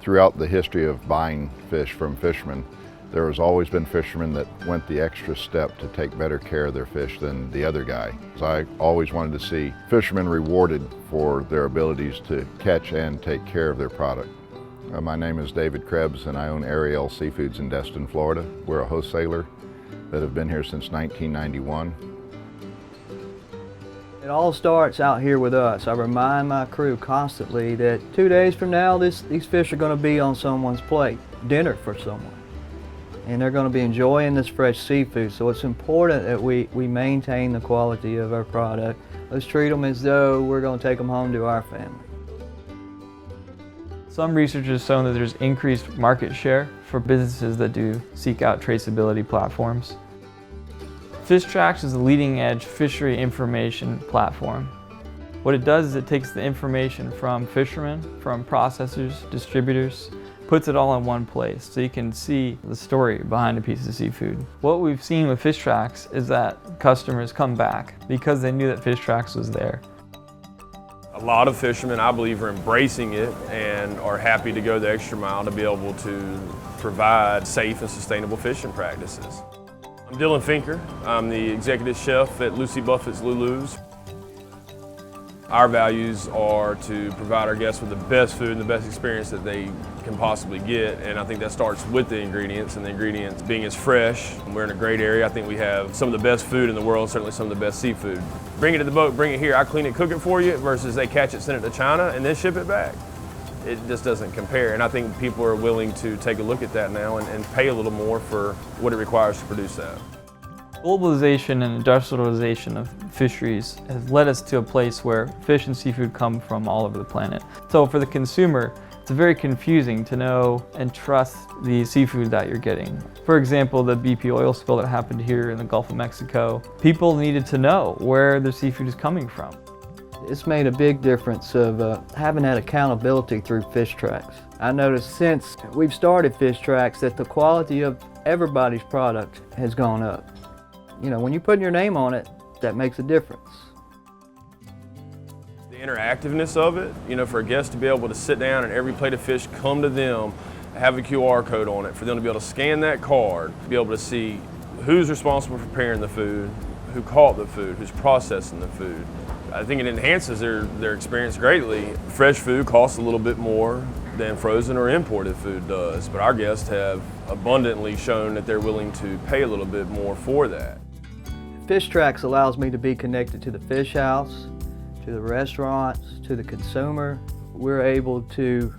Throughout the history of buying fish from fishermen, there has always been fishermen that went the extra step to take better care of their fish than the other guy. So I always wanted to see fishermen rewarded for their abilities to catch and take care of their product. My name is David Krebs and I own Ariel Seafoods in Destin, Florida. We're a wholesaler that have been here since 1991. It all starts out here with us. I remind my crew constantly that 2 days from now, these fish are going to be on someone's plate, dinner for someone. And they're going to be enjoying this fresh seafood. So it's important that we maintain the quality of our product. Let's treat them as though we're going to take them home to our family. Some research has shown that there's increased market share for businesses that do seek out traceability platforms. FishTrax is a leading-edge fishery information platform. What it does is it takes the information from fishermen, from processors, distributors, puts it all in one place so you can see the story behind a piece of seafood. What we've seen with FishTrax is that customers come back because they knew that FishTrax was there. A lot of fishermen, I believe, are embracing it and are happy to go the extra mile to be able to provide safe and sustainable fishing practices. I'm Dylan Finker. I'm the executive chef at Lucy Buffett's Lulu's. Our values are to provide our guests with the best food and the best experience that they can possibly get, and I think that starts with the ingredients, and the ingredients being as fresh. We're in a great area. I think we have some of the best food in the world, certainly some of the best seafood. Bring it to the boat, bring it here, I clean it, cook it for you, versus they catch it, send it to China, and then ship it back. It just doesn't compare, and I think people are willing to take a look at that now and pay a little more for what it requires to produce that. Globalization and industrialization of fisheries has led us to a place where fish and seafood come from all over the planet. So for the consumer, it's very confusing to know and trust the seafood that you're getting. For example, the BP oil spill that happened here in the Gulf of Mexico, people needed to know where the seafood is coming from. It's made a big difference of having that accountability through FishTrax. I noticed since we've started FishTrax that the quality of everybody's product has gone up. You know, when you put your name on it, that makes a difference. The interactiveness of it, you know, for a guest to be able to sit down and every plate of fish come to them, have a QR code on it, for them to be able to scan that card, be able to see who's responsible for preparing the food, who caught the food, who's processing the food. I think it enhances their experience greatly. Fresh food costs a little bit more than frozen or imported food does, but our guests have abundantly shown that they're willing to pay a little bit more for that. FishTrax allows me to be connected to the fish house, to the restaurants, to the consumer. We're able to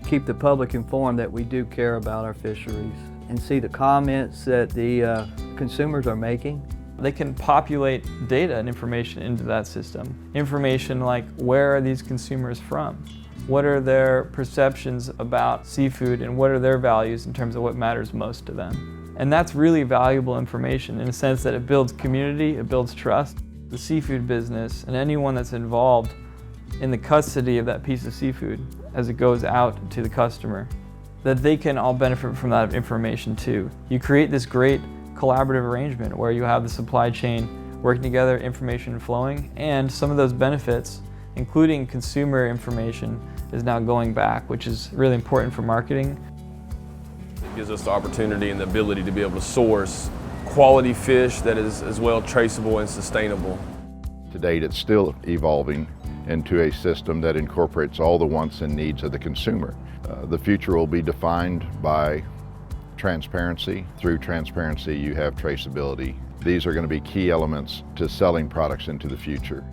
keep the public informed that we do care about our fisheries and see the comments that the consumers are making. They can populate data and information into that system. Information like, where are these consumers from? What are their perceptions about seafood and what are their values in terms of what matters most to them? And that's really valuable information in the sense that it builds community, it builds trust. The seafood business and anyone that's involved in the custody of that piece of seafood as it goes out to the customer, that they can all benefit from that information too. You create this great collaborative arrangement where you have the supply chain working together, information flowing, and some of those benefits, including consumer information, is now going back, which is really important for marketing. It gives us the opportunity and the ability to be able to source quality fish that is as well traceable and sustainable. To date, it's still evolving into a system that incorporates all the wants and needs of the consumer. The future will be defined by transparency. Through transparency, you have traceability. These are going to be key elements to selling products into the future.